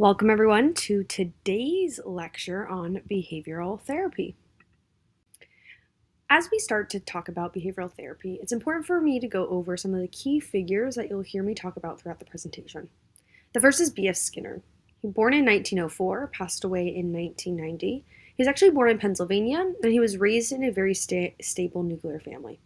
Welcome, everyone, to today's lecture on behavioral therapy. As we start to talk about behavioral therapy, it's important for me to go over some of the key figures that you'll hear me talk about throughout the presentation. The first is B.F. Skinner. He was born in 1904, passed away in 1990. He was actually born in Pennsylvania, and he was raised in a very stable nuclear family.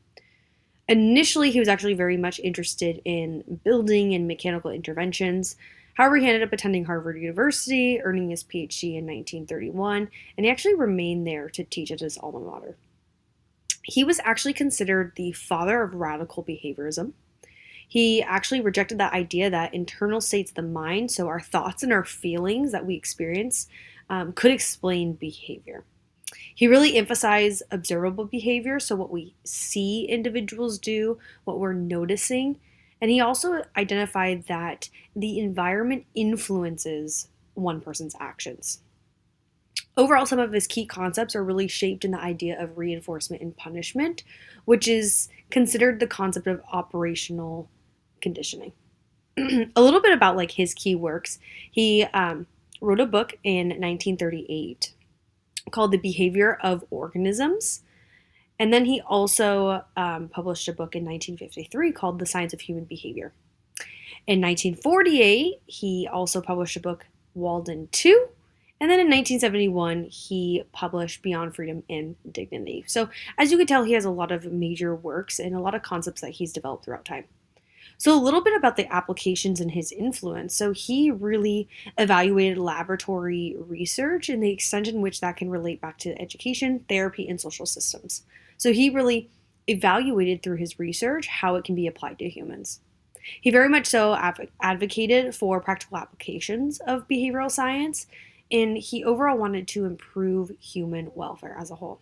Initially, he was actually very much interested in building and mechanical interventions. However, he ended up attending Harvard University, earning his PhD in 1931, and he actually remained there to teach at his alma mater. He was actually considered the father of radical behaviorism. He actually rejected that idea that internal states of the mind, so our thoughts and our feelings that we experience, could explain behavior. He really emphasized observable behavior, so what we see individuals do, what we're noticing. And he also identified that the environment influences one person's actions. Overall, some of his key concepts are really shaped in the idea of reinforcement and punishment, which is considered the concept of operational conditioning. A little bit about like his key works. He wrote a book in 1938 called The Behavior of Organisms. And then he also published a book in 1953 called The Science of Human Behavior. In 1948, he also published a book, Walden 2. And then in 1971, he published Beyond Freedom and Dignity. So, as you can tell, he has a lot of major works and a lot of concepts that he's developed throughout time. So, a little bit about the applications and his influence. So, he really evaluated laboratory research and the extent in which that can relate back to education, therapy, and social systems. So, he really evaluated through his research how it can be applied to humans. He very much so advocated for practical applications of behavioral science, and he overall wanted to improve human welfare as a whole.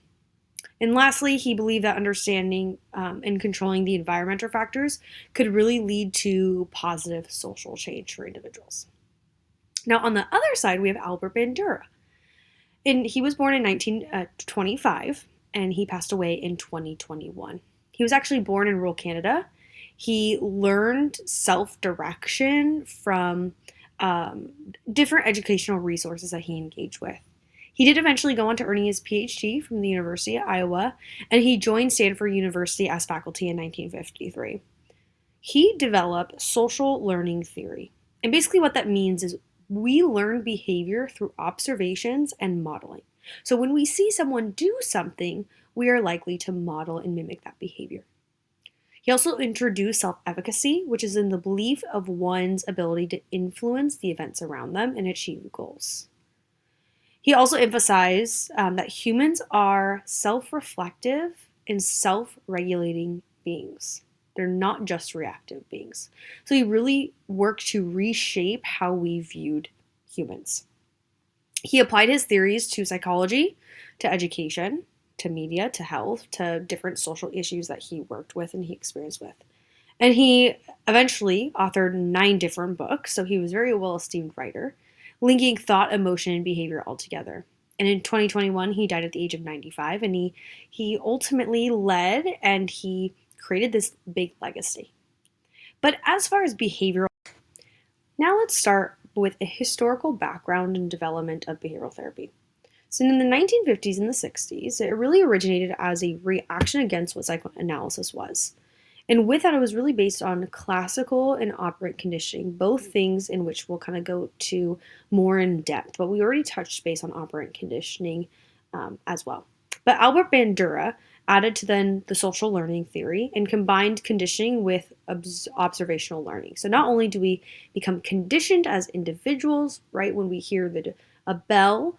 And lastly, he believed that understanding and controlling the environmental factors could really lead to positive social change for individuals. Now, on the other side, we have Albert Bandura. And he was born in 1925 and he passed away in 2021. He was actually born in rural Canada. He learned self direction from different educational resources that he engaged with. He did eventually go on to earning his PhD from the University of Iowa, and he joined Stanford University as faculty in 1953. He developed social learning theory. And basically, what that means is we learn behavior through observations and modeling. So, when we see someone do something, we are likely to model and mimic that behavior. He also introduced self efficacy, which is in the belief of one's ability to influence the events around them and achieve goals. He also emphasized that humans are self reflective and self regulating beings. They're not just reactive beings. So he really worked to reshape how we viewed humans. He applied his theories to psychology, to education, to media, to health, to different social issues that he worked with and he experienced with. And he eventually authored 9 different books, so he was a very well esteemed writer, linking thought, emotion, and behavior all together. And in 2021, he died at the age of 95, and he ultimately led and he created this big legacy. But as far as behavioral, now let's start with a historical background and development of behavioral therapy. So in the 1950s and the 60s, it really originated as a reaction against what psychoanalysis was. And with that, it was really based on classical and operant conditioning, both things in which we'll kind of go to more in depth. But we already touched base on operant conditioning as well. But Albert Bandura added to then the social learning theory and combined conditioning with observational learning. So not only do we become conditioned as individuals, right, when we hear a bell,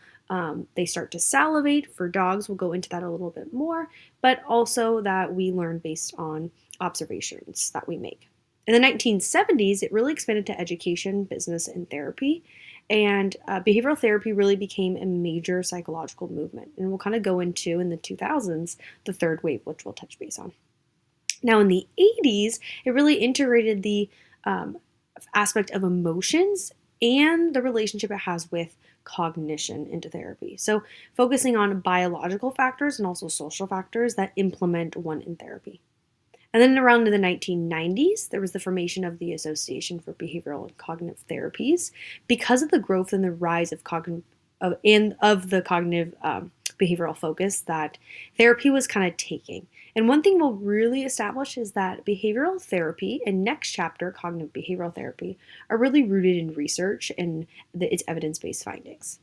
they start to salivate. For dogs, we'll go into that a little bit more, but also that we learn based on observations that we make. In the 1970s, it really expanded to education, business, and therapy. And behavioral therapy really became a major psychological movement. And we'll kind of go into, in the 2000s, the third wave, which we'll touch base on. Now, in the 80s, it really integrated the aspect of emotions and the relationship it has with cognition into therapy. So, focusing on biological factors and also social factors that implement one in therapy. And then around the 1990s, there was the formation of the Association for Behavioral and Cognitive Therapies because of the growth and the rise of the cognitive behavioral focus that therapy was kind of taking. And one thing we'll really establish is that behavioral therapy and next chapter, cognitive behavioral therapy, are really rooted in research and its evidence-based findings.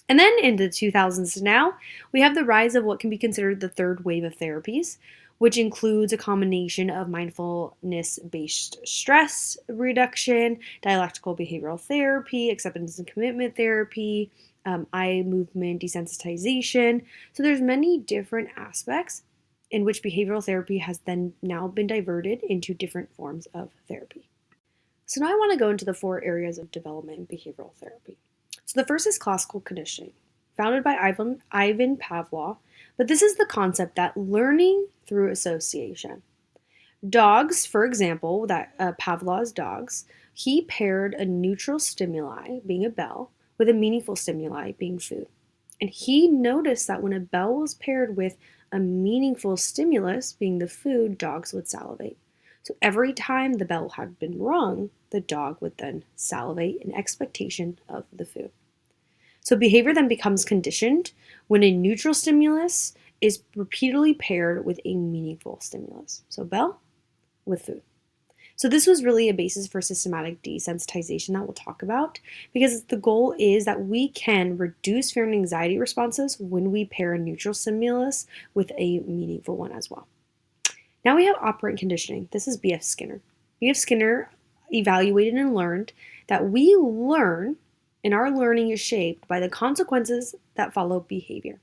And then in the 2000s now, we have the rise of what can be considered the third wave of therapies, which includes a combination of mindfulness-based stress reduction, dialectical behavioral therapy, acceptance and commitment therapy, eye movement desensitization. So there's many different aspects in which behavioral therapy has then now been diverted into different forms of therapy. So now I want to go into the 4 areas of development in behavioral therapy. So the first is classical conditioning, founded by Ivan Pavlov, but this is the concept that learning through association. Dogs, for example, Pavlov's dogs, he paired a neutral stimuli, being a bell, with a meaningful stimuli, being food. And he noticed that when a bell was paired with a meaningful stimulus, being the food, dogs would salivate. So every time the bell had been rung, the dog would then salivate in expectation of the food. So behavior then becomes conditioned when a neutral stimulus is repeatedly paired with a meaningful stimulus. So bell with food. So this was really a basis for systematic desensitization that we'll talk about, because the goal is that we can reduce fear and anxiety responses when we pair a neutral stimulus with a meaningful one as well. Now we have operant conditioning. This is B.F. Skinner. B.F. Skinner evaluated and learned that we learn, and our learning is shaped by the consequences that follow behavior.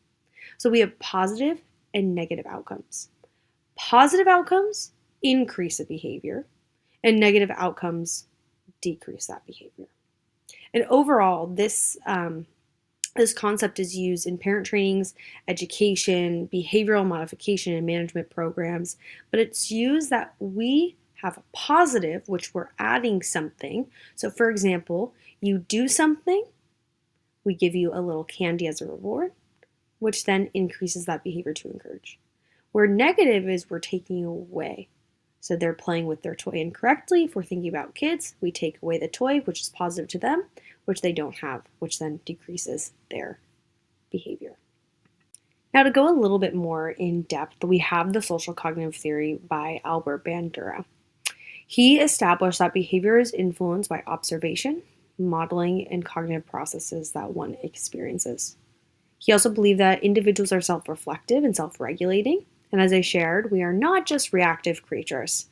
So we have positive and negative outcomes. Positive outcomes increase a behavior, and negative outcomes decrease that behavior. And overall, this concept is used in parent trainings, education, behavioral modification, and management programs, but it's used that we have a positive, which we're adding something. So for example, you do something, we give you a little candy as a reward, which then increases that behavior to encourage. Where negative is we're taking away. So they're playing with their toy incorrectly. If we're thinking about kids, we take away the toy, which is positive to them, which they don't have, which then decreases their behavior. Now to go a little bit more in depth, we have the social cognitive theory by Albert Bandura. He established that behavior is influenced by observation, modeling, and cognitive processes that one experiences. He also believed that individuals are self-reflective and self-regulating, and as I shared, we are not just reactive creatures.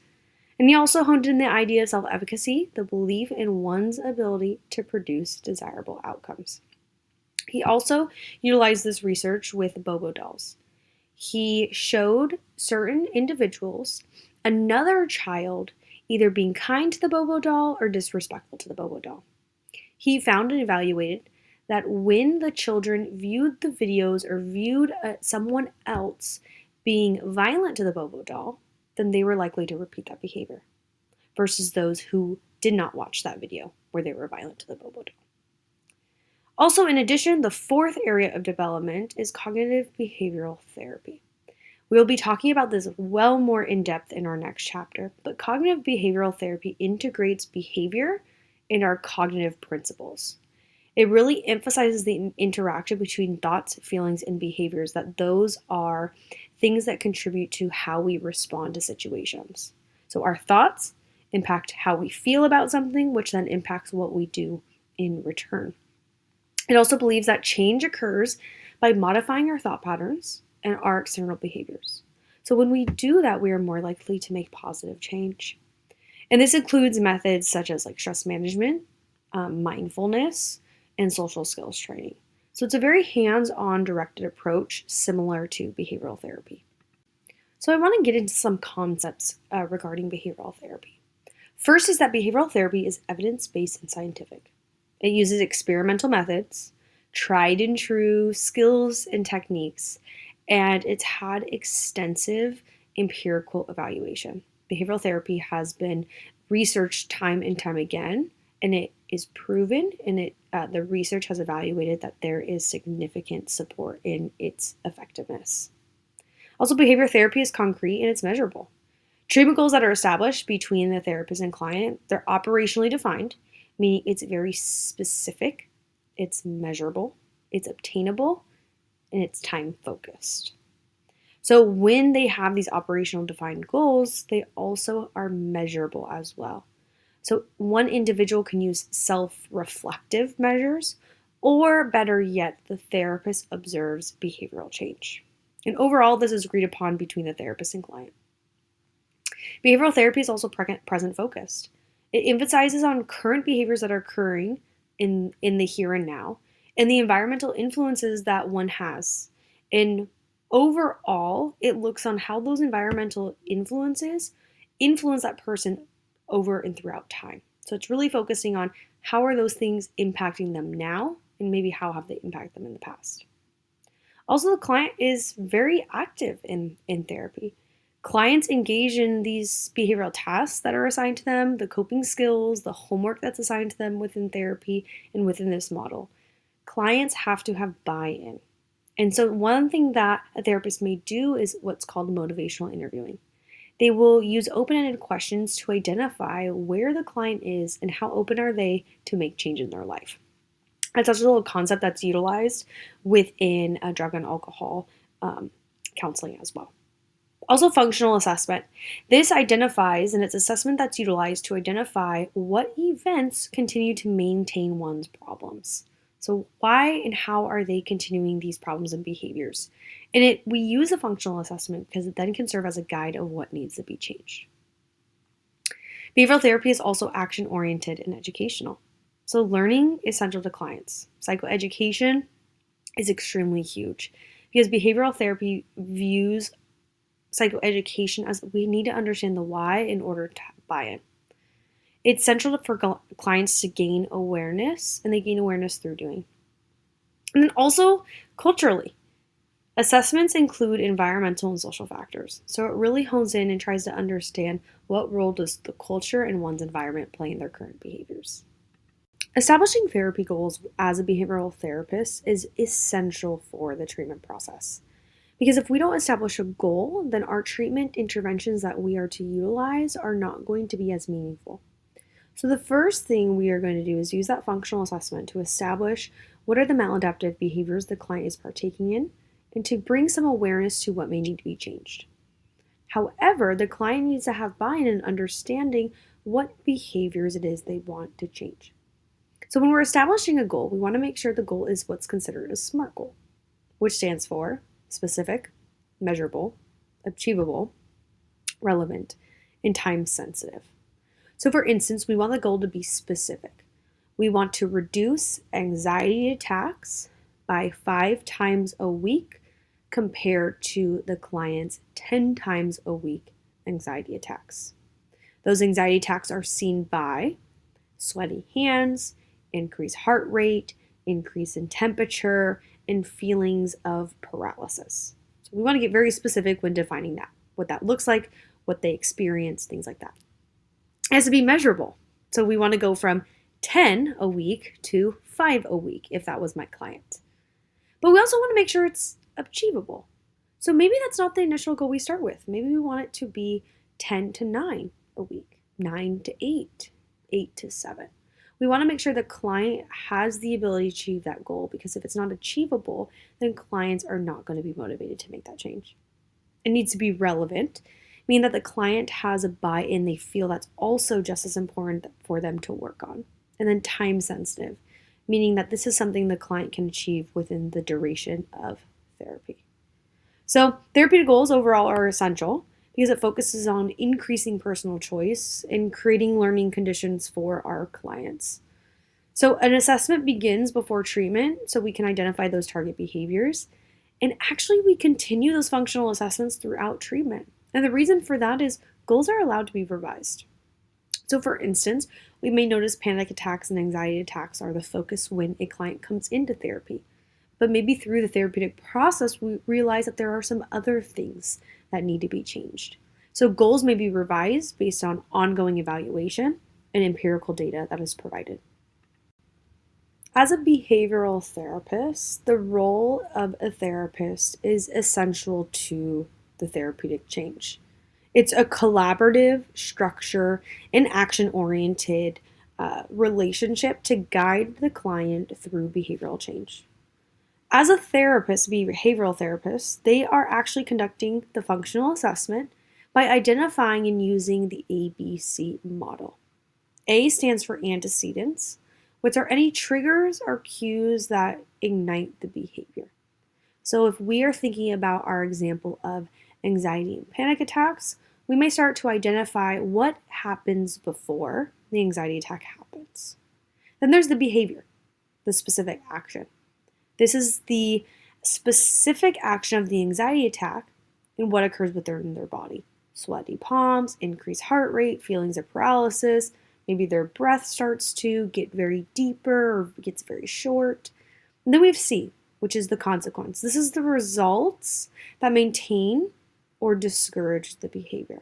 And he also honed in the idea of self-efficacy, the belief in one's ability to produce desirable outcomes. He also utilized this research with Bobo dolls. He showed certain individuals another child either being kind to the Bobo doll or disrespectful to the Bobo doll. He found and evaluated that when the children viewed the videos or viewed someone else being violent to the Bobo doll, then they were likely to repeat that behavior versus those who did not watch that video where they were violent to the Bobo doll. Also, in addition, the 4th area of development is cognitive behavioral therapy. We'll be talking about this well more in depth in our next chapter, but cognitive behavioral therapy integrates behavior in our cognitive principles. It really emphasizes the interaction between thoughts, feelings, and behaviors, that those are things that contribute to how we respond to situations. So our thoughts impact how we feel about something, which then impacts what we do in return. It also believes that change occurs by modifying our thought patterns and our external behaviors. So when we do that, we are more likely to make positive change. And this includes methods such as stress management, mindfulness, and social skills training. So it's a very hands-on directed approach similar to behavioral therapy. So I want to get into some concepts regarding behavioral therapy. First is that behavioral therapy is evidence-based and scientific. It uses experimental methods, tried and true skills and techniques, and it's had extensive empirical evaluation. Behavioral therapy has been researched time and time again, and it is proven, and the research has evaluated that there is significant support in its effectiveness. Also, behavior therapy is concrete and it's measurable. Treatment goals that are established between the therapist and client, they're operationally defined, meaning it's very specific, it's measurable, it's obtainable, and it's time focused. So when they have these operational defined goals, they also are measurable as well. So one individual can use self-reflective measures, or better yet, the therapist observes behavioral change. And overall, this is agreed upon between the therapist and client. Behavioral therapy is also present focused. It emphasizes on current behaviors that are occurring in the here and now, and the environmental influences that one has. And overall, it looks on how those environmental influences influence that person over and throughout time. So it's really focusing on how are those things impacting them now, and maybe how have they impacted them in the past. Also, the client is very active in therapy. Clients engage in these behavioral tasks that are assigned to them, the coping skills, the homework that's assigned to them within therapy and within this model. Clients have to have buy-in. And so one thing that a therapist may do is what's called motivational interviewing. They will use open-ended questions to identify where the client is and how open are they to make change in their life. That's such a little concept that's utilized within drug and alcohol counseling as well. Also, functional assessment. This identifies, and it's assessment that's utilized to identify what events continue to maintain one's problems. So why and how are they continuing these problems and behaviors? And we use a functional assessment because it then can serve as a guide of what needs to be changed. Behavioral therapy is also action-oriented and educational. So learning is central to clients. Psychoeducation is extremely huge because behavioral therapy views psychoeducation as we need to understand the why in order to buy in. It's central for clients to gain awareness, and they gain awareness through doing. And then also culturally, assessments include environmental and social factors. So it really hones in and tries to understand what role does the culture and one's environment play in their current behaviors. Establishing therapy goals as a behavioral therapist is essential for the treatment process. Because if we don't establish a goal, then our treatment interventions that we are to utilize are not going to be as meaningful. So the first thing we are going to do is use that functional assessment to establish what are the maladaptive behaviors the client is partaking in and to bring some awareness to what may need to be changed. However, the client needs to have buy-in and understanding what behaviors it is they want to change. So when we're establishing a goal, we want to make sure the goal is what's considered a SMART goal, which stands for specific, measurable, achievable, relevant, and time sensitive. So for instance, we want the goal to be specific. We want to reduce anxiety attacks by 5 times a week compared to the client's 10 times a week anxiety attacks. Those anxiety attacks are seen by sweaty hands, increased heart rate, increase in temperature, and feelings of paralysis. So we want to get very specific when defining that, what that looks like, what they experience, things like that. It has to be measurable. So we want to go from 10 a week to 5 a week if that was my client. But we also want to make sure it's achievable. So maybe that's not the initial goal we start with. Maybe we want it to be 10 to 9 a week, 9 to 8, 8 to 7. We want to make sure the client has the ability to achieve that goal, because if it's not achievable, then clients are not going to be motivated to make that change. It needs to be relevant, meaning that the client has a buy-in they feel that's also just as important for them to work on. And then time sensitive, meaning that this is something the client can achieve within the duration of therapy. So therapeutic goals overall are essential because it focuses on increasing personal choice and creating learning conditions for our clients. So an assessment begins before treatment so we can identify those target behaviors. And actually, we continue those functional assessments throughout treatment. And the reason for that is goals are allowed to be revised. So for instance, we may notice panic attacks and anxiety attacks are the focus when a client comes into therapy. But maybe through the therapeutic process, we realize that there are some other things that need to be changed. So goals may be revised based on ongoing evaluation and empirical data that is provided. As a behavioral therapist, the role of a therapist is essential to the therapeutic change. It's a collaborative, structure, and action-oriented relationship to guide the client through behavioral change. As a therapist, behavioral therapist, they are actually conducting the functional assessment by identifying and using the ABC model. A stands for antecedents, which are any triggers or cues that ignite the behavior. So, if we are thinking about our example of anxiety and panic attacks, we may start to identify what happens before the anxiety attack happens. Then there's the behavior, the specific action. This is the specific action of the anxiety attack and what occurs within their body. Sweaty palms, increased heart rate, feelings of paralysis, maybe their breath starts to get very deeper or gets very short. And then we have C, which is the consequence. This is the results that maintain or discourage the behavior.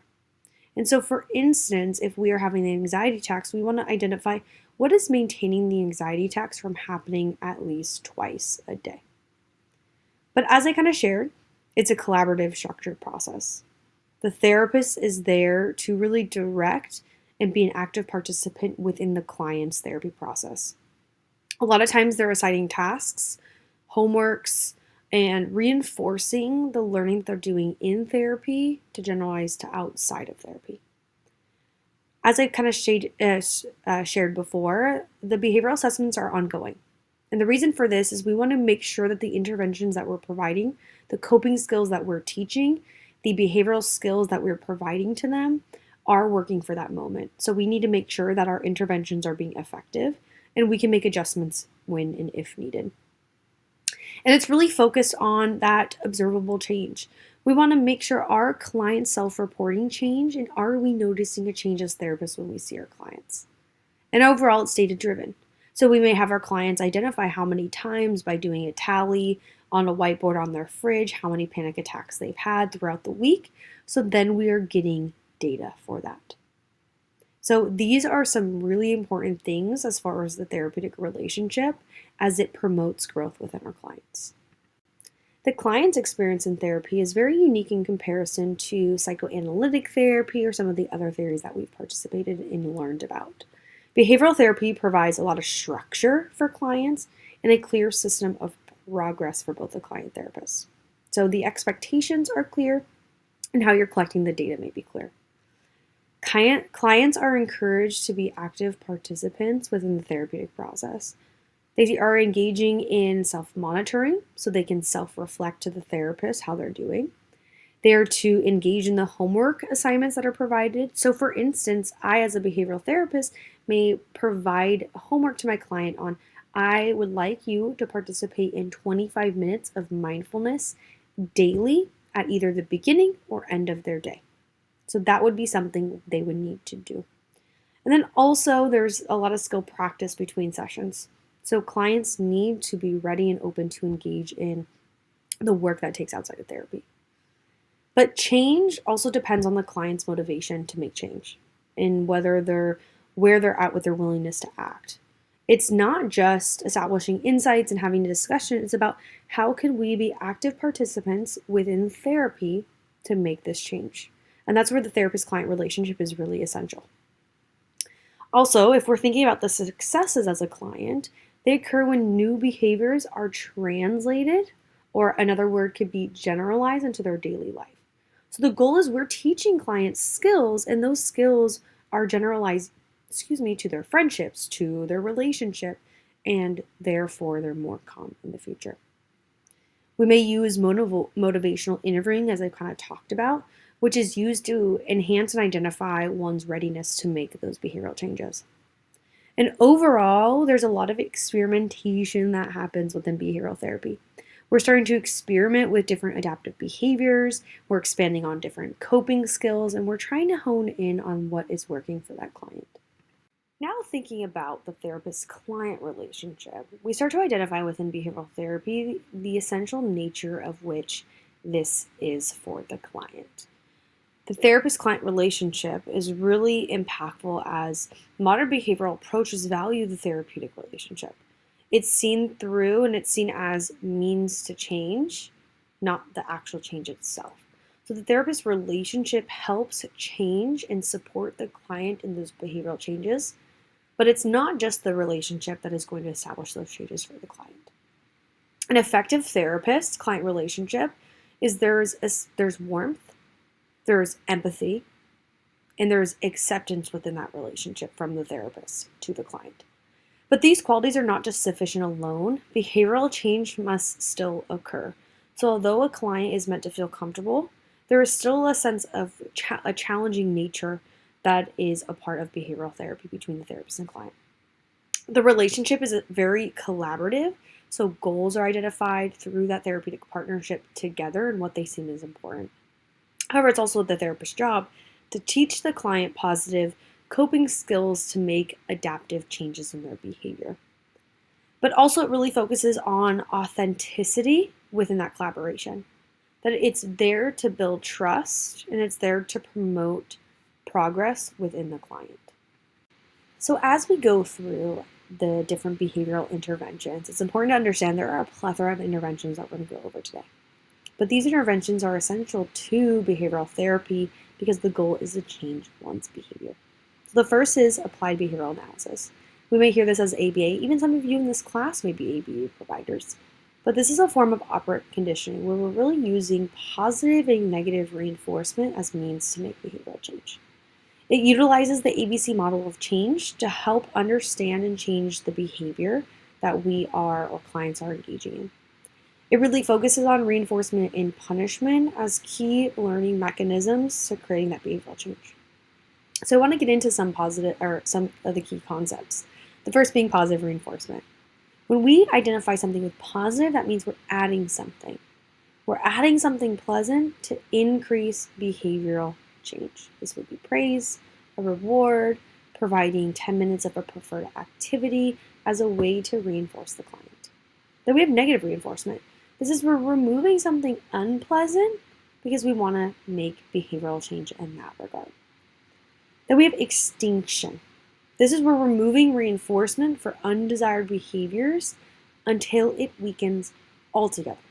And so, for instance, if we are having the anxiety attacks, we want to identify what is maintaining the anxiety attacks from happening at least twice a day. But as I kind of shared, it's a collaborative, structured process. The therapist is there to really direct and be an active participant within the client's therapy process. A lot of times they're assigning tasks, homeworks, and reinforcing the learning that they're doing in therapy to generalize to outside of therapy. As I kind of shared before, the behavioral assessments are ongoing. And the reason for this is we want to make sure that the interventions that we're providing, the coping skills that we're teaching, the behavioral skills that we're providing to them are working for that moment. So we need to make sure that our interventions are being effective and we can make adjustments when and if needed. And it's really focused on that observable change. We want to make sure our clients self-reporting change, and are we noticing a change as therapists when we see our clients? And overall, it's data driven. So we may have our clients identify how many times by doing a tally on a whiteboard on their fridge, how many panic attacks they've had throughout the week. So then we are getting data for that. So these are some really important things as far as the therapeutic relationship as it promotes growth within our clients. The client's experience in therapy is very unique in comparison to psychoanalytic therapy or some of the other theories that we've participated in and learned about. Behavioral therapy provides a lot of structure for clients and a clear system of progress for both the client and therapist. So the expectations are clear and how you're collecting the data may be clear. Clients are encouraged to be active participants within the therapeutic process. They are engaging in self-monitoring so they can self-reflect to the therapist how they're doing. They are to engage in the homework assignments that are provided. So for instance, I as a behavioral therapist may provide homework to my client on, I would like you to participate in 25 minutes of mindfulness daily at either the beginning or end of their day. So that would be something they would need to do. And then also there's a lot of skill practice between sessions. So clients need to be ready and open to engage in the work that takes outside of therapy. But change also depends on the client's motivation to make change and where they're at with their willingness to act. It's not just establishing insights and having a discussion. It's about how can we be active participants within therapy to make this change. And that's where the therapist-client relationship is really essential. Also, if we're thinking about the successes as a client, they occur when new behaviors are translated, or another word could be generalized into their daily life. So the goal is we're teaching clients skills, and those skills are generalized, to their friendships, to their relationship, and therefore they're more common in the future. We may use motivational interviewing, as I kind of talked about, which is used to enhance and identify one's readiness to make those behavioral changes. And overall, there's a lot of experimentation that happens within behavioral therapy. We're starting to experiment with different adaptive behaviors, we're expanding on different coping skills, and we're trying to hone in on what is working for that client. Now, thinking about the therapist-client relationship, we start to identify within behavioral therapy the essential nature of which this is for the client. The therapist-client relationship is really impactful as modern behavioral approaches value the therapeutic relationship. It's seen through and it's seen as means to change, not the actual change itself. So the therapist relationship helps change and support the client in those behavioral changes, but it's not just the relationship that is going to establish those changes for the client. An effective therapist-client relationship is there's warmth, there's empathy, and there's acceptance within that relationship from the therapist to the client. But these qualities are not just sufficient alone. Behavioral change must still occur. So although a client is meant to feel comfortable, there is still a sense of a challenging nature that is a part of behavioral therapy between the therapist and client. The relationship is very collaborative, so goals are identified through that therapeutic partnership together and what they seem is important. However, it's also the therapist's job to teach the client positive coping skills to make adaptive changes in their behavior. But also, it really focuses on authenticity within that collaboration. That it's there to build trust and it's there to promote progress within the client. So, as we go through the different behavioral interventions, it's important to understand there are a plethora of interventions that we're going to go over today. But these interventions are essential to behavioral therapy because the goal is to change one's behavior. So the first is applied behavioral analysis. We may hear this as ABA. Even some of you in this class may be ABA providers. But this is a form of operant conditioning where we're really using positive and negative reinforcement as means to make behavioral change. It utilizes the ABC model of change to help understand and change the behavior that we are or clients are engaging in. It really focuses on reinforcement and punishment as key learning mechanisms to creating that behavioral change. So I want to get into some of the key concepts. The first being positive reinforcement. When we identify something with positive, that means we're adding something. We're adding something pleasant to increase behavioral change. This would be praise, a reward, providing 10 minutes of a preferred activity as a way to reinforce the client. Then we have negative reinforcement. This is we're removing something unpleasant because we want to make behavioral change in that regard. Then we have extinction. This is we're removing reinforcement for undesired behaviors until it weakens altogether.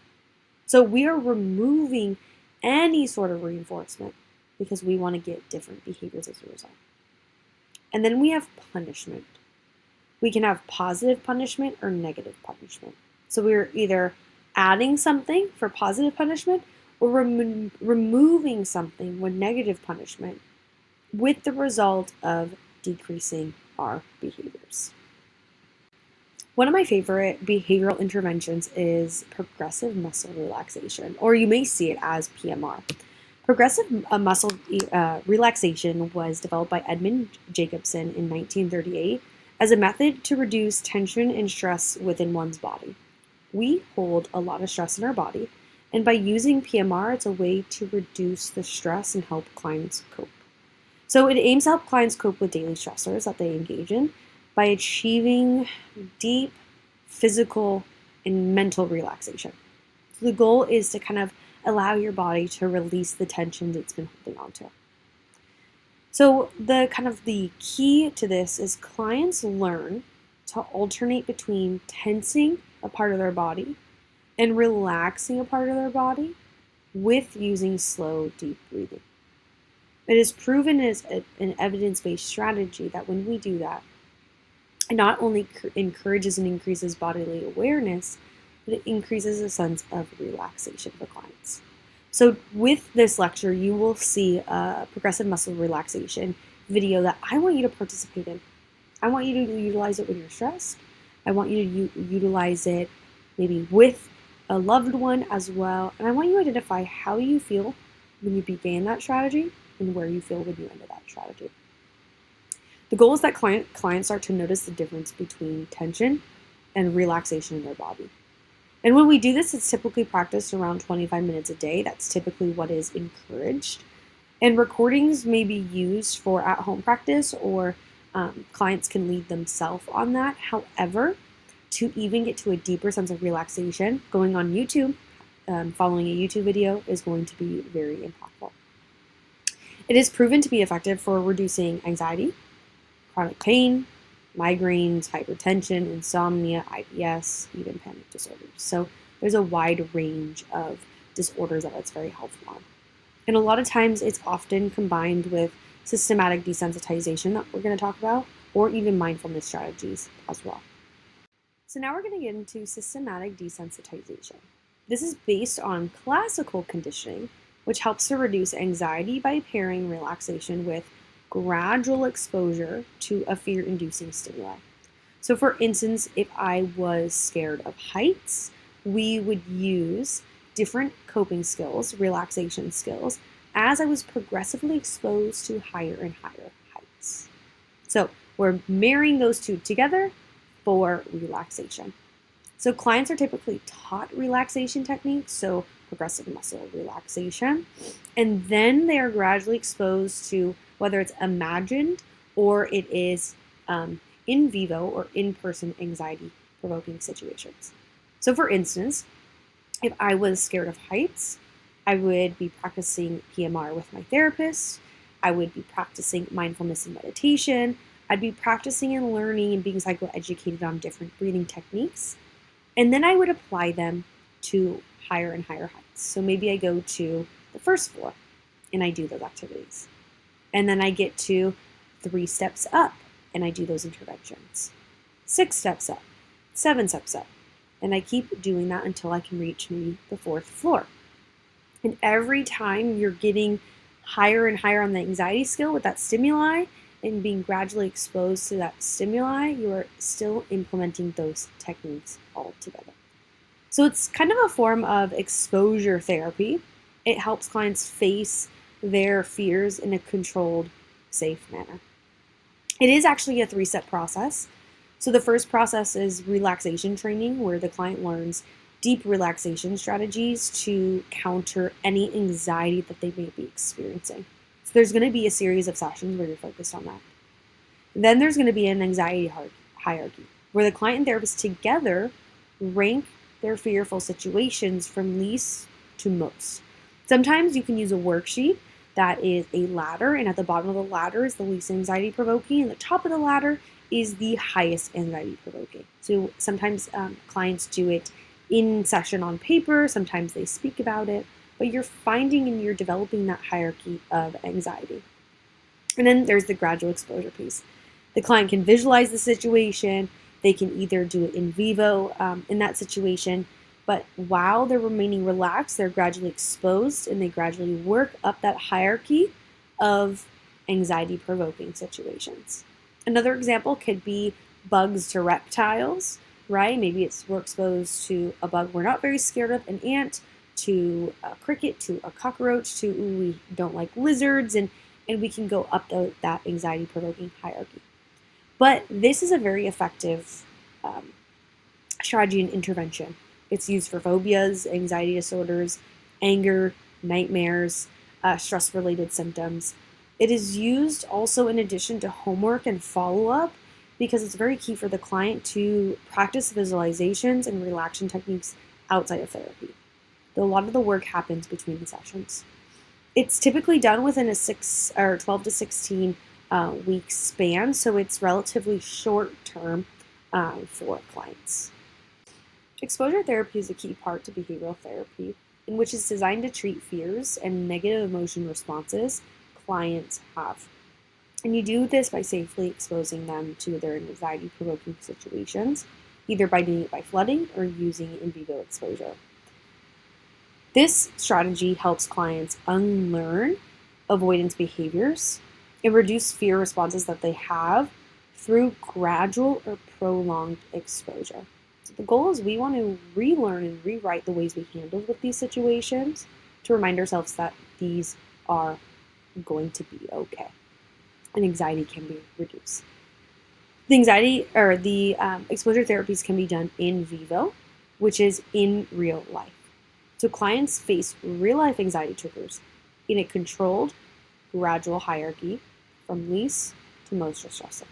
So we are removing any sort of reinforcement because we want to get different behaviors as a result. And then we have punishment. We can have positive punishment or negative punishment. So we're either adding something for positive punishment or removing something with negative punishment with the result of decreasing our behaviors. One of my favorite behavioral interventions is progressive muscle relaxation, or you may see it as PMR. Progressive muscle relaxation was developed by Edmund Jacobson in 1938 as a method to reduce tension and stress within one's body. We hold a lot of stress in our body, and by using PMR, it's a way to reduce the stress and help clients cope. So it aims to help clients cope with daily stressors that they engage in by achieving deep physical and mental relaxation. So the goal is to kind of allow your body to release the tension it's been holding on to. So the key to this is clients learn to alternate between tensing a part of their body and relaxing a part of their body with using slow, deep breathing. It is proven as an evidence-based strategy that when we do that, it not only encourages and increases bodily awareness, but it increases a sense of relaxation for clients. So with this lecture, you will see a progressive muscle relaxation video that I want you to participate in. I want you to utilize it when you're stressed. I want you to utilize it maybe with a loved one as well. And I want you to identify how you feel when you began that strategy and where you feel when you ended that strategy. The goal is that clients start to notice the difference between tension and relaxation in their body. And when we do this, it's typically practiced around 25 minutes a day. That's typically what is encouraged. And recordings may be used for at-home practice, or clients can lead themselves on that. However, to even get to a deeper sense of relaxation, going on YouTube, following a YouTube video is going to be very impactful. It is proven to be effective for reducing anxiety, chronic pain, migraines, hypertension, insomnia, IBS, even panic disorders. So there's a wide range of disorders that it's very helpful on. And a lot of times it's often combined with systematic desensitization that we're going to talk about, or even mindfulness strategies as well. So now we're going to get into systematic desensitization. This is based on classical conditioning, which helps to reduce anxiety by pairing relaxation with gradual exposure to a fear-inducing stimuli. So for instance, if I was scared of heights, we would use different coping skills, relaxation skills, as I was progressively exposed to higher and higher heights. So we're marrying those two together for relaxation. So clients are typically taught relaxation techniques, so progressive muscle relaxation, and then they are gradually exposed to whether it's imagined or it is in vivo or in-person anxiety provoking situations. So for instance, if I was scared of heights, I would be practicing PMR with my therapist. I would be practicing mindfulness and meditation. I'd be practicing and learning and being psychoeducated on different breathing techniques. And then I would apply them to higher and higher heights. So maybe I go to the first floor and I do those activities. And then I get to 3 steps up and I do those interventions. 6 steps up, 7 steps up. And I keep doing that until I can reach maybe the 4th floor. And every time you're getting higher and higher on the anxiety scale with that stimuli and being gradually exposed to that stimuli, you are still implementing those techniques all together. So it's kind of a form of exposure therapy. It helps clients face their fears in a controlled, safe manner. It is actually a 3-step process. So the first process is relaxation training, where the client learns deep relaxation strategies to counter any anxiety that they may be experiencing. So there's going to be a series of sessions where you're focused on that. Then there's going to be an anxiety hierarchy, where the client and therapist together rank their fearful situations from least to most. Sometimes you can use a worksheet that is a ladder, and at the bottom of the ladder is the least anxiety provoking, and the top of the ladder is the highest anxiety provoking. So sometimes clients do it in session on paper, sometimes they speak about it, but you're finding and you're developing that hierarchy of anxiety. And then there's the gradual exposure piece. The client can visualize the situation, they can either do it in vivo in that situation, but while they're remaining relaxed, they're gradually exposed and they gradually work up that hierarchy of anxiety provoking situations. Another example could be bugs to reptiles, right? Maybe we're exposed to a bug we're not very scared of, an ant, to a cricket, to a cockroach, to we don't like lizards, and we can go up that anxiety provoking hierarchy. But this is a very effective strategy and intervention. It's used for phobias, anxiety disorders, anger, nightmares, stress-related symptoms. It is used also in addition to homework and follow-up because it's very key for the client to practice visualizations and relaxation techniques outside of therapy. Though a lot of the work happens between the sessions. It's typically done within a 12 to 16 week span, so it's relatively short term for clients. Exposure therapy is a key part to behavioral therapy, in which it's designed to treat fears and negative emotion responses clients have. And you do this by safely exposing them to their anxiety-provoking situations, either by doing it by flooding or using in vivo exposure. This strategy helps clients unlearn avoidance behaviors and reduce fear responses that they have through gradual or prolonged exposure. So the goal is we want to relearn and rewrite the ways we handle with these situations to remind ourselves that these are going to be okay and anxiety can be reduced. The exposure therapies can be done in vivo, which is in real life. So clients face real-life anxiety triggers in a controlled, gradual hierarchy from least to most distressing.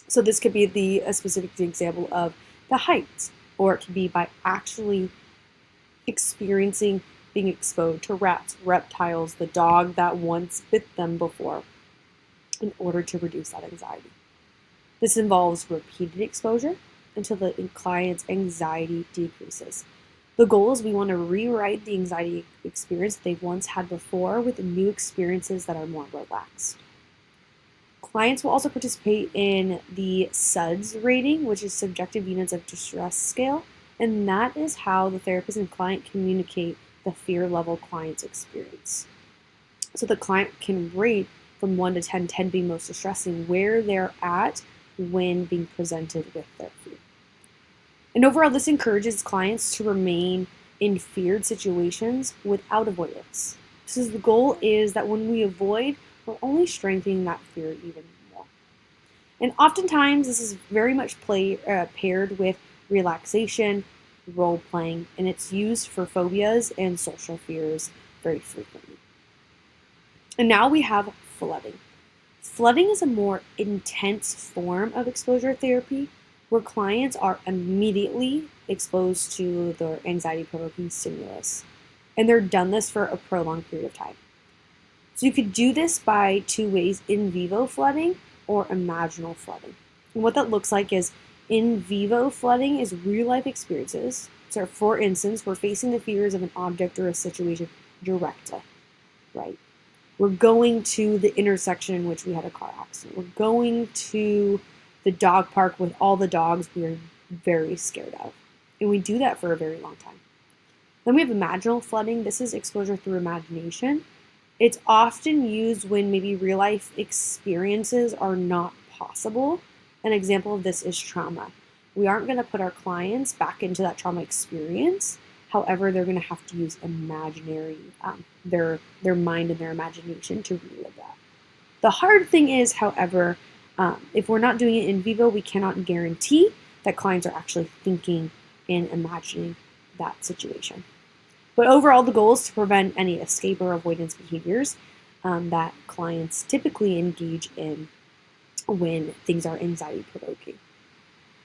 So this could be a specific example of the heights, or it could be by actually experiencing being exposed to rats, reptiles, the dog that once bit them before, in order to reduce that anxiety. This involves repeated exposure until the client's anxiety decreases. The goal is we want to rewrite the anxiety experience they once had before with new experiences that are more relaxed. Clients will also participate in the SUDS rating, which is Subjective Units of Distress Scale, and that is how the therapist and client communicate the fear level clients experience. So the client can rate from 1 to 10, 10 being most distressing, where they're at when being presented with their fear. And overall, this encourages clients to remain in feared situations without avoidance. So the goal is that when we avoid, we're only strengthening that fear even more. And oftentimes, this is very much paired with relaxation, role playing, and it's used for phobias and social fears very frequently. And now we have flooding. Flooding is a more intense form of exposure therapy where clients are immediately exposed to the anxiety provoking stimulus. And they're done this for a prolonged period of time. So you could do this by two ways: in vivo flooding or imaginal flooding. And what that looks like is in vivo flooding is real life experiences. So, for instance, we're facing the fears of an object or a situation directly, right? We're going to the intersection in which we had a car accident. We're going to the dog park with all the dogs we're very scared of. And we do that for a very long time. Then we have imaginal flooding. This is exposure through imagination. It's often used when maybe real life experiences are not possible. An example of this is trauma. We aren't going to put our clients back into that trauma experience. However, they're going to have to use imaginary, their mind and their imagination to relive that. The hard thing is, however, if we're not doing it in vivo, we cannot guarantee that clients are actually thinking and imagining that situation. But overall, the goal is to prevent any escape or avoidance behaviors that clients typically engage in when things are anxiety provoking.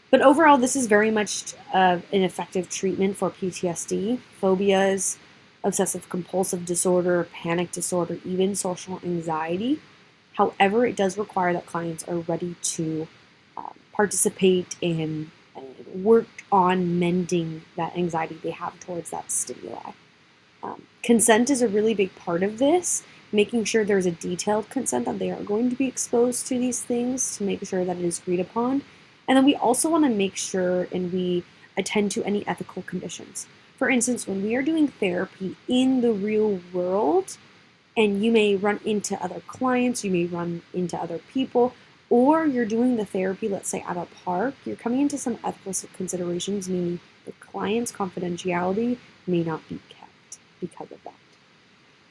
But overall, this is very much an effective treatment for PTSD, phobias, obsessive compulsive disorder, panic disorder, even social anxiety. However, it does require that clients are ready to participate and work on mending that anxiety they have towards that stimuli. Consent is a really big part of this, making sure there's a detailed consent that they are going to be exposed to these things to make sure that it is agreed upon. And then we also want to make sure and we attend to any ethical conditions. For instance, when we are doing therapy in the real world, and you may run into other clients, you may run into other people, or you're doing the therapy, let's say at a park, you're coming into some ethical considerations, meaning the client's confidentiality may not be kept because of that.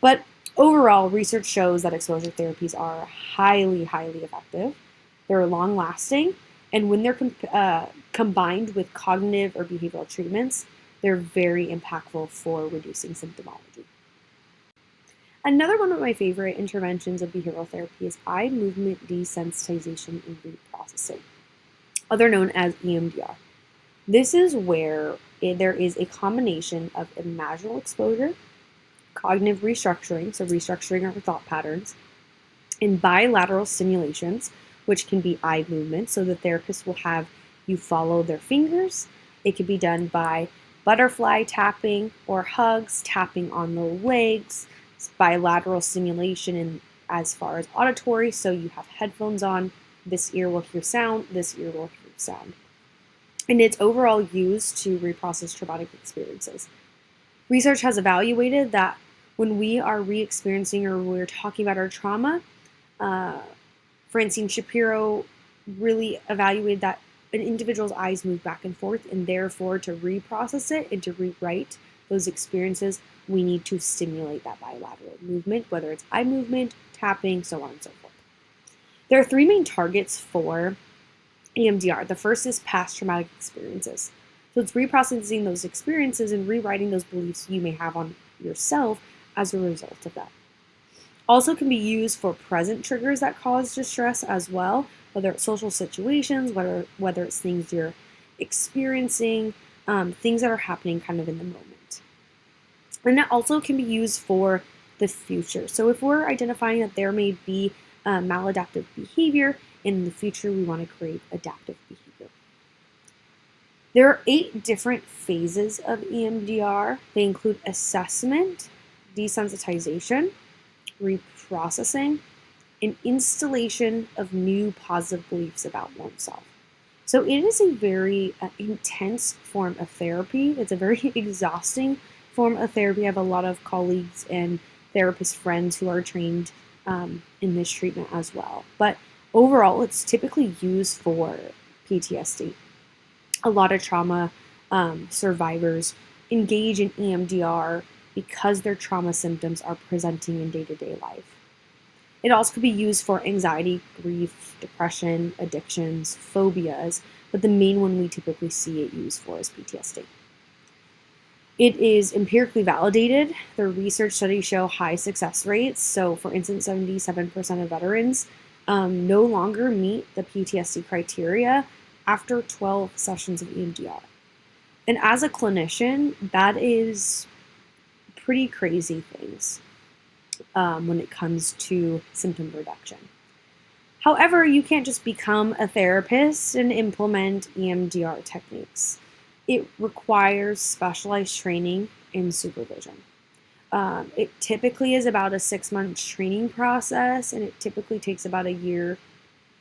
But overall, research shows that exposure therapies are highly, highly effective. They're long lasting, and when they're combined with cognitive or behavioral treatments, they're very impactful for reducing symptomology. Another one of my favorite interventions of behavioral therapy is eye movement desensitization and reprocessing, other known as EMDR. This is where there is a combination of imaginal exposure, cognitive restructuring, so restructuring our thought patterns, and bilateral stimulations, which can be eye movement. So the therapist will have you follow their fingers. It could be done by butterfly tapping or hugs, tapping on the legs, bilateral stimulation and as far as auditory. So you have headphones on, this ear will hear sound, this ear will hear sound. And it's overall used to reprocess traumatic experiences. Research has evaluated that when we are re-experiencing or we're talking about our trauma, Francine Shapiro really evaluated that an individual's eyes move back and forth, and therefore to reprocess it and to rewrite those experiences, we need to stimulate that bilateral movement, whether it's eye movement, tapping, so on and so forth. There are three main targets for EMDR. The first is past traumatic experiences. So it's reprocessing those experiences and rewriting those beliefs you may have on yourself as a result of that. Also can be used for present triggers that cause distress as well, whether it's social situations, whether it's things you're experiencing, things that are happening kind of in the moment. And that also can be used for the future. So if we're identifying that there may be maladaptive behavior, in the future we want to create adaptive behavior. There are 8 different phases of EMDR. They include assessment, desensitization, reprocessing, and installation of new positive beliefs about oneself. So it is a very intense form of therapy. It's a very exhausting form of therapy. I have a lot of colleagues and therapist friends who are trained in this treatment as well. But overall, it's typically used for PTSD. A lot of trauma survivors engage in EMDR because their trauma symptoms are presenting in day-to-day life. It also could be used for anxiety, grief, depression, addictions, phobias, but the main one we typically see it used for is PTSD. It is empirically validated. The research studies show high success rates. So, for instance, 77% of veterans no longer meet the PTSD criteria after 12 sessions of EMDR. And as a clinician, that is pretty crazy things when it comes to symptom reduction. However, you can't just become a therapist and implement EMDR techniques. It requires specialized training and supervision. It typically is about a 6-month training process, and it typically takes about a year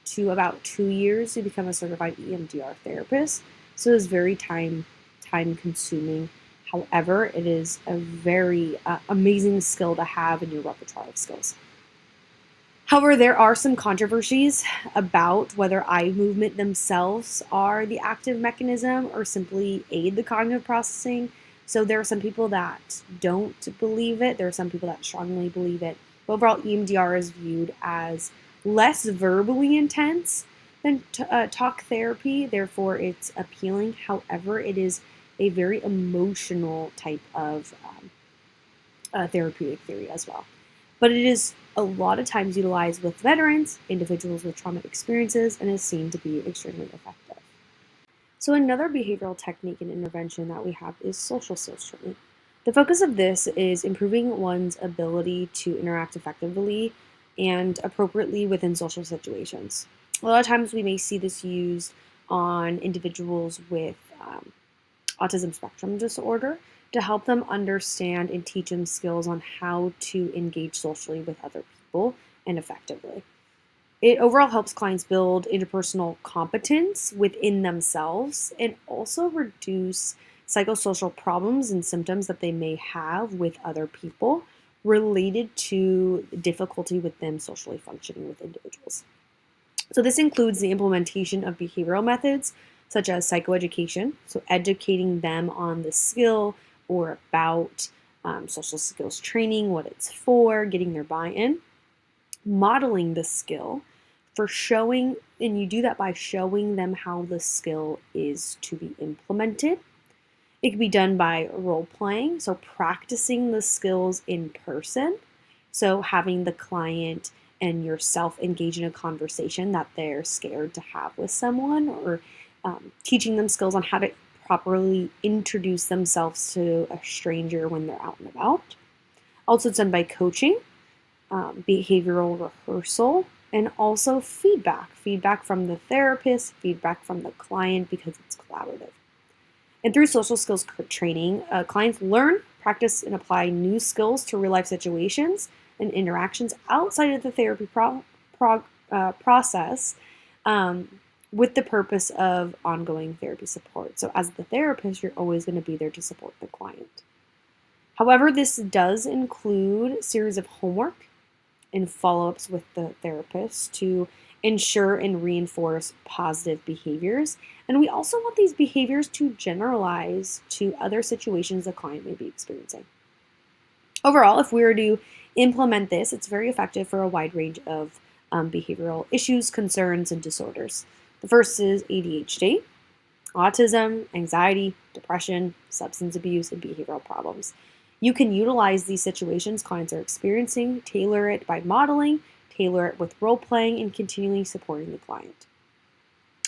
to about 2 years to become a certified EMDR therapist. So it's very time consuming. However, it is a very amazing skill to have in your repertoire of skills. However, there are some controversies about whether eye movement themselves are the active mechanism or simply aid the cognitive processing. So there are some people that don't believe it. There are some people that strongly believe it. But overall, EMDR is viewed as less verbally intense than talk therapy. Therefore, it's appealing. However, it is a very emotional type of therapeutic theory as well. But it is a lot of times utilized with veterans, individuals with traumatic experiences, and is seen to be extremely effective. So another behavioral technique and intervention that we have is social skills training. The focus of this is improving one's ability to interact effectively and appropriately within social situations. A lot of times we may see this used on individuals with autism spectrum disorder to help them understand and teach them skills on how to engage socially with other people and effectively. It overall helps clients build interpersonal competence within themselves and also reduce psychosocial problems and symptoms that they may have with other people related to difficulty with them socially functioning with individuals. So this includes the implementation of behavioral methods such as psychoeducation, so educating them on the skill or about social skills training, what it's for, getting their buy-in, modeling the skill for showing, and you do that by showing them how the skill is to be implemented. It can be done by role playing, so practicing the skills in person, so having the client and yourself engage in a conversation that they're scared to have with someone, or teaching them skills on how to properly introduce themselves to a stranger when they're out and about. Also, it's done by coaching, behavioral rehearsal, and also feedback from the therapist, feedback from the client because it's collaborative. And through social skills training, clients learn, practice, and apply new skills to real life situations and interactions outside of the therapy process with the purpose of ongoing therapy support. So, as the therapist, you're always going to be there to support the client. However, this does include a series of homework and follow-ups with the therapist to ensure and reinforce positive behaviors. And we also want these behaviors to generalize to other situations the client may be experiencing. Overall, if we were to implement this, it's very effective for a wide range of behavioral issues, concerns, and disorders. The first is ADHD, autism, anxiety, depression, substance abuse, and behavioral problems. You can utilize these situations clients are experiencing, tailor it by modeling, tailor it with role playing, and continually supporting the client.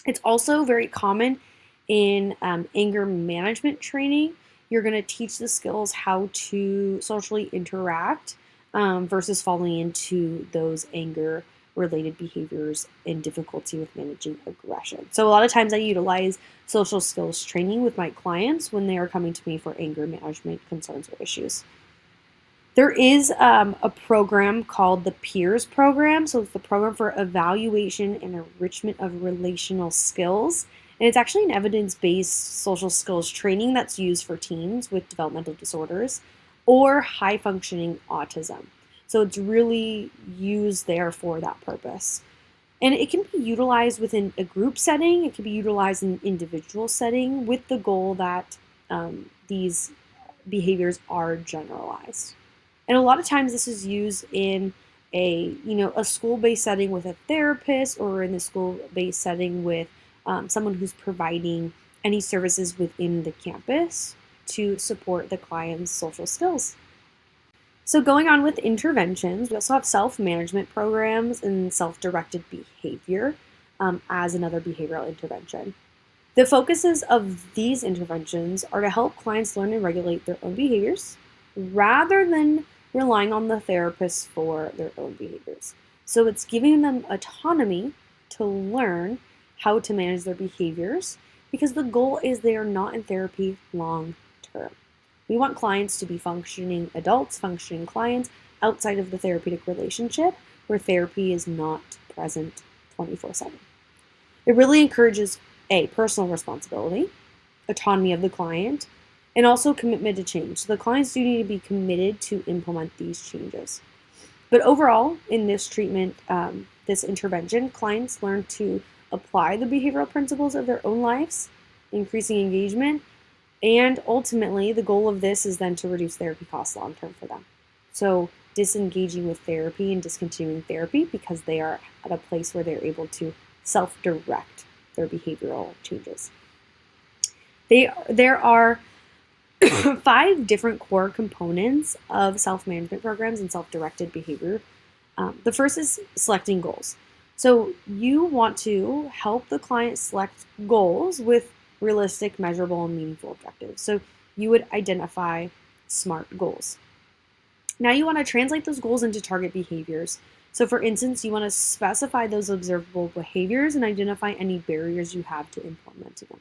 It's also very common in anger management training. You're going to teach the skills how to socially interact versus falling into those anger related behaviors and difficulty with managing aggression. So a lot of times I utilize social skills training with my clients when they are coming to me for anger management concerns or issues. There is a program called the PEERS program. So it's the program for evaluation and enrichment of relational skills. And it's actually an evidence based social skills training that's used for teens with developmental disorders or high functioning autism. So it's really used there for that purpose. And it can be utilized within a group setting, it can be utilized in an individual setting with the goal that these behaviors are generalized. And a lot of times this is used in a school-based setting with a therapist or in the school-based setting with someone who's providing any services within the campus to support the client's social skills. So going on with interventions, we also have self-management programs and self-directed behavior as another behavioral intervention. The focuses of these interventions are to help clients learn and regulate their own behaviors rather than relying on the therapist for their own behaviors. So it's giving them autonomy to learn how to manage their behaviors because the goal is they are not in therapy long term. We want clients to be functioning adults, functioning clients outside of the therapeutic relationship where therapy is not present 24/7. It really encourages personal responsibility, autonomy of the client, and also commitment to change. So the clients do need to be committed to implement these changes. But overall, in this treatment, this intervention, clients learn to apply the behavioral principles of their own lives, increasing engagement, and ultimately, the goal of this is then to reduce therapy costs long term for them. So disengaging with therapy and discontinuing therapy because they are at a place where they're able to self-direct their behavioral changes. There are 5 different core components of self-management programs and self-directed behavior. The first is selecting goals. So you want to help the client select goals with realistic, measurable, and meaningful objectives. So you would identify SMART goals. Now you want to translate those goals into target behaviors. So for instance, you want to specify those observable behaviors and identify any barriers you have to implementing them.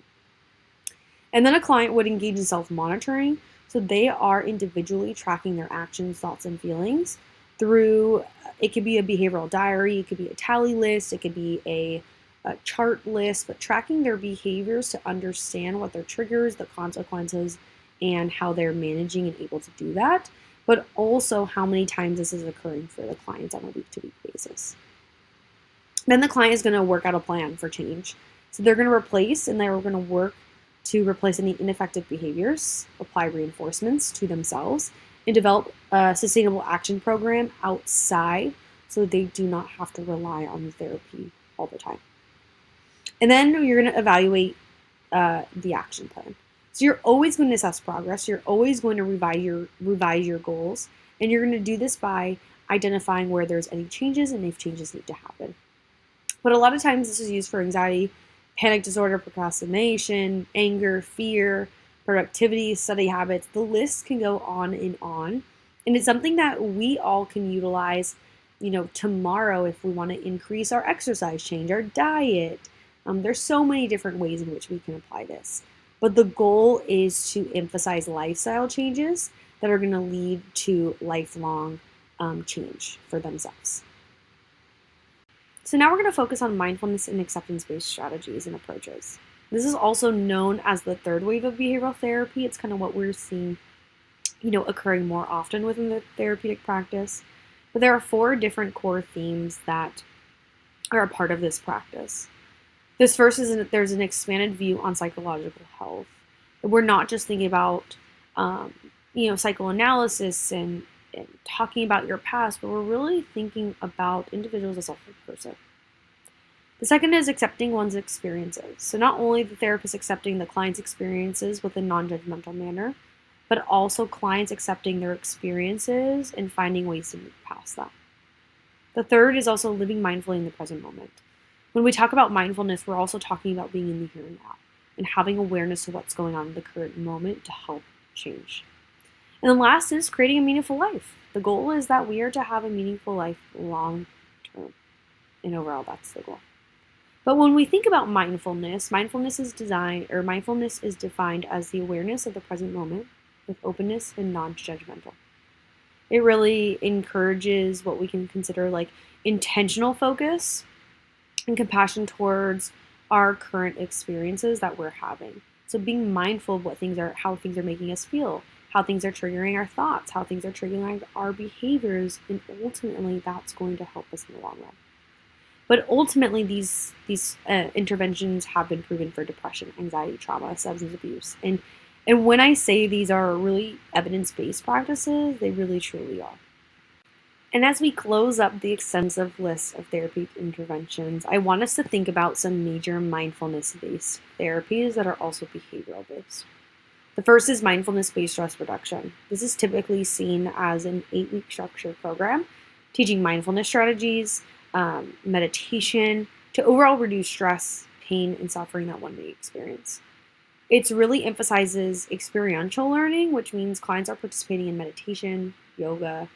And then a client would engage in self-monitoring. So they are individually tracking their actions, thoughts, and feelings through, it could be a behavioral diary, it could be a tally list, it could be a chart list, but tracking their behaviors to understand what their triggers, the consequences, and how they're managing and able to do that, but also how many times this is occurring for the clients on a week-to-week basis. Then the client is going to work out a plan for change. So they're going to replace and they're going to work to replace any ineffective behaviors, apply reinforcements to themselves, and develop a sustainable action program outside so they do not have to rely on the therapy all the time. And then you're going to evaluate the action plan. So you're always going to assess progress. You're always going to revise your goals. And you're going to do this by identifying where there's any changes and if changes need to happen. But a lot of times this is used for anxiety, panic disorder, procrastination, anger, fear, productivity, study habits. The list can go on. And it's something that we all can utilize, tomorrow if we want to increase our exercise, change our diet. There's so many different ways in which we can apply this. But the goal is to emphasize lifestyle changes that are going to lead to lifelong change for themselves. So now we're going to focus on mindfulness and acceptance-based strategies and approaches. This is also known as the third wave of behavioral therapy. It's kind of what we're seeing, occurring more often within the therapeutic practice. But there are 4 different core themes that are a part of this practice. This first is that there's an expanded view on psychological health. We're not just thinking about, psychoanalysis and talking about your past, but we're really thinking about individuals as a whole person. The second is accepting one's experiences. So not only the therapist accepting the client's experiences with a non-judgmental manner, but also clients accepting their experiences and finding ways to move past them. The third is also living mindfully in the present moment. When we talk about mindfulness, we're also talking about being in the here and now and having awareness to what's going on in the current moment to help change. And then last is creating a meaningful life. The goal is that we are to have a meaningful life long term. And overall, that's the goal. But when we think about mindfulness, mindfulness is defined as the awareness of the present moment with openness and non-judgmental. It really encourages what we can consider like intentional focus and compassion towards our current experiences that we're having. So being mindful of how things are making us feel, how things are triggering our thoughts, how things are triggering our behaviors, and ultimately that's going to help us in the long run. But ultimately, these interventions have been proven for depression, anxiety, trauma, substance abuse, and when I say these are really evidence-based practices, they really truly are. And as we close up the extensive list of therapy interventions, I want us to think about some major mindfulness-based therapies that are also behavioral-based. The first is mindfulness-based stress reduction. This is typically seen as an 8-week structured program, teaching mindfulness strategies, meditation, to overall reduce stress, pain, and suffering that one may experience. It really emphasizes experiential learning, which means clients are participating in meditation, yoga,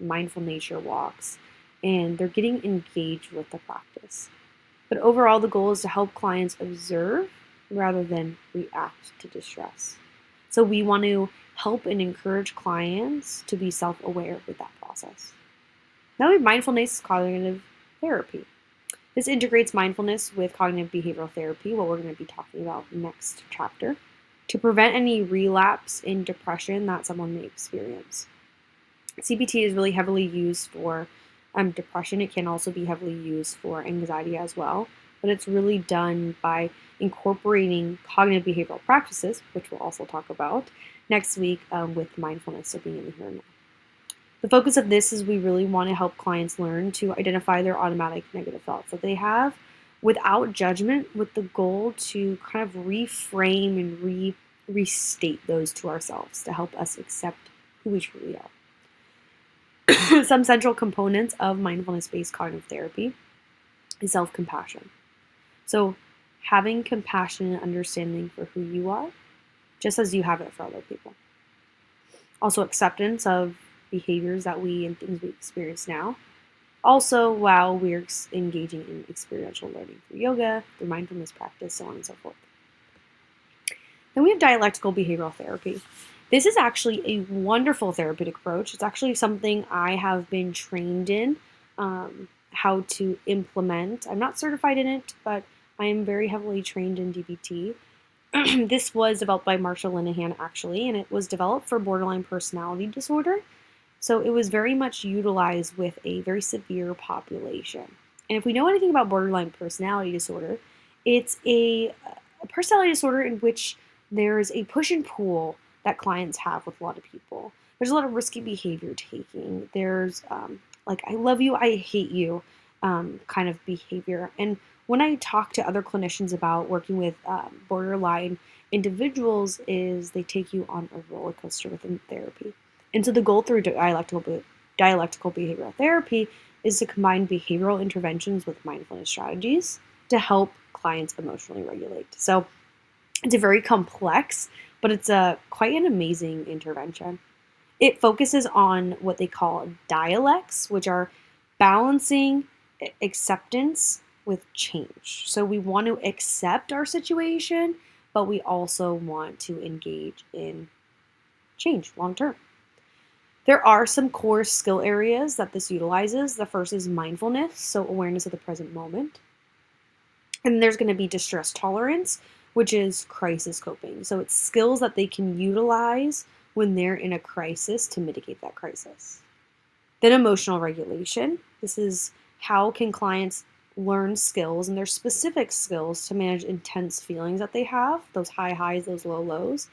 mindful nature walks, and they're getting engaged with the practice. But overall, the goal is to help clients observe rather than react to distress. So we want to help and encourage clients to be self-aware with that process. Now we have mindfulness cognitive therapy. This integrates mindfulness with cognitive behavioral therapy, what we're going to be talking about next chapter, to prevent any relapse in depression that someone may experience. CBT is really heavily used for depression. It can also be heavily used for anxiety as well, but it's really done by incorporating cognitive behavioral practices, which we'll also talk about next week with mindfulness, so being in the here and now. The focus of this is we really want to help clients learn to identify their automatic negative thoughts that they have without judgment, with the goal to kind of reframe and restate those to ourselves to help us accept who we truly are. Some central components of mindfulness-based cognitive therapy is self-compassion. So having compassion and understanding for who you are, just as you have it for other people. Also acceptance of behaviors and things we experience now. Also, while we're engaging in experiential learning through yoga, through mindfulness practice, so on and so forth. Then we have dialectical behavioral therapy. This is actually a wonderful therapeutic approach. It's actually something I have been trained in how to implement. I'm not certified in it, but I am very heavily trained in DBT. This was developed by Marsha Linehan, actually, and it was developed for borderline personality disorder. So it was very much utilized with a very severe population. And if we know anything about borderline personality disorder, it's a personality disorder in which there's a push and pull that clients have with a lot of people. There's a lot of risky behavior taking. There's like, I love you, I hate you kind of behavior. And when I talk to other clinicians about working with borderline individuals, is they take you on a roller coaster within therapy. And so the goal through dialectical behavioral therapy is to combine behavioral interventions with mindfulness strategies to help clients emotionally regulate. So it's a very complex, but it's quite an amazing intervention. It focuses on what they call dialects, which are balancing acceptance with change. So we want to accept our situation, but we also want to engage in change long term. There are some core skill areas that this utilizes. The first is mindfulness, so awareness of the present moment. And there's going to be distress tolerance, which is crisis coping. So it's skills that they can utilize when they're in a crisis to mitigate that crisis. Then emotional regulation. This is how can clients learn skills, and their specific skills to manage intense feelings that they have, those high highs, those low lows.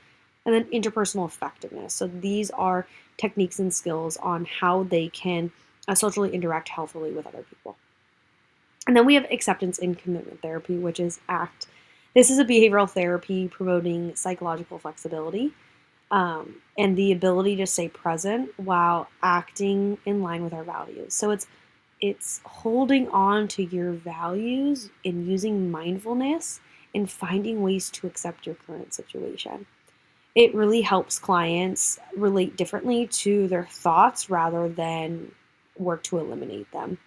And then interpersonal effectiveness. So these are techniques and skills on how they can socially interact healthily with other people. And then we have acceptance and commitment therapy, which is ACT. This is a behavioral therapy promoting psychological flexibility and the ability to stay present while acting in line with our values. So it's holding on to your values and using mindfulness and finding ways to accept your current situation. It really helps clients relate differently to their thoughts rather than work to eliminate them.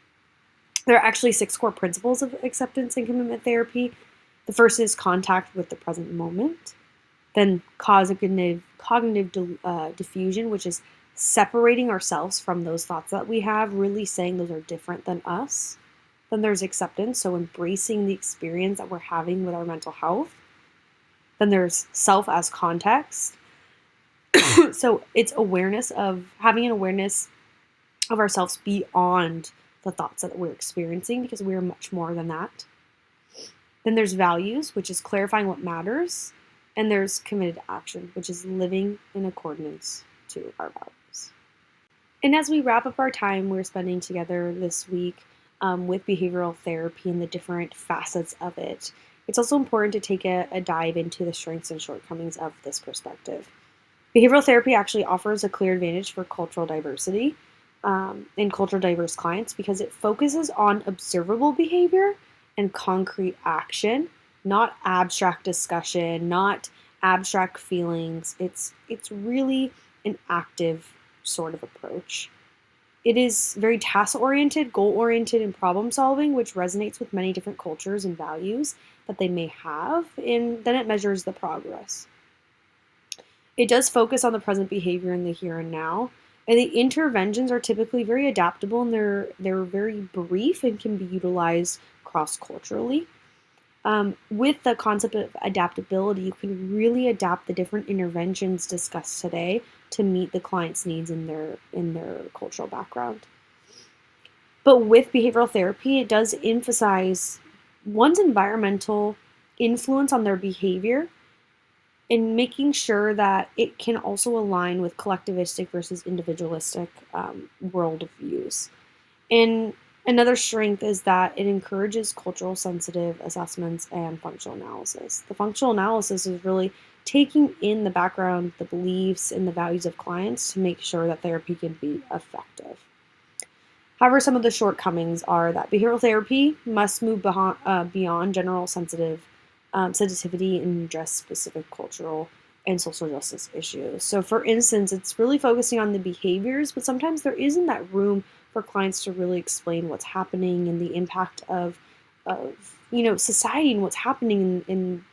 There are actually 6 core principles of acceptance and commitment therapy. The first is contact with the present moment. Then cognitive diffusion, which is separating ourselves from those thoughts that we have, really saying those are different than us. Then there's acceptance, so embracing the experience that we're having with our mental health. Then there's self as context. So it's awareness of having an awareness of ourselves beyond the thoughts that we're experiencing, because we're much more than that. Then there's values, which is clarifying what matters. And there's committed action, which is living in accordance to our values. And as we wrap up our time we're spending together this week with behavioral therapy and the different facets of it, it's also important to take a dive into the strengths and shortcomings of this perspective. Behavioral therapy actually offers a clear advantage for cultural diversity and cultural diverse clients because it focuses on observable behavior and concrete action, not abstract discussion, not abstract feelings. It's really an active sort of approach. It is very task oriented, goal oriented, and problem solving, which resonates with many different cultures and values that they may have, and then it measures the progress. It does focus on the present behavior in the here and now. And the interventions are typically very adaptable, and they're very brief and can be utilized cross culturally. With the concept of adaptability, you can really adapt the different interventions discussed today to meet the client's needs in their cultural background. But with behavioral therapy, it does emphasize one's environmental influence on their behavior and making sure that it can also align with collectivistic versus individualistic worldviews. And another strength is that it encourages cultural sensitive assessments and functional analysis. The functional analysis is really taking in the background, the beliefs, and the values of clients to make sure that therapy can be effective. However, some of the shortcomings are that behavioral therapy must move beyond general sensitivity and address specific cultural and social justice issues. So, for instance, it's really focusing on the behaviors, but sometimes there isn't that room for clients to really explain what's happening and the impact of society and what's happening in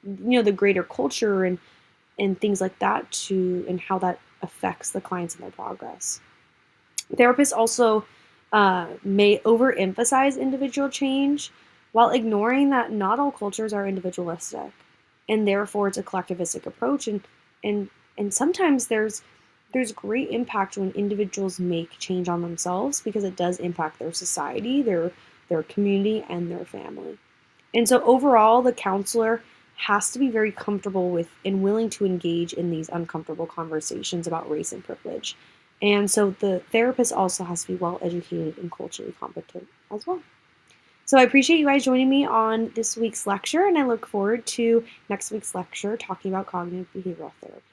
the greater culture and things like that and how that affects the clients and their progress. Therapists also may overemphasize individual change while ignoring that not all cultures are individualistic, and therefore it's a collectivistic approach. And sometimes there's great impact when individuals make change on themselves because it does impact their society, their community, and their family. And so overall, the counselor has to be very comfortable with and willing to engage in these uncomfortable conversations about race and privilege. And so the therapist also has to be well educated and culturally competent as well. So I appreciate you guys joining me on this week's lecture, and I look forward to next week's lecture talking about cognitive behavioral therapy.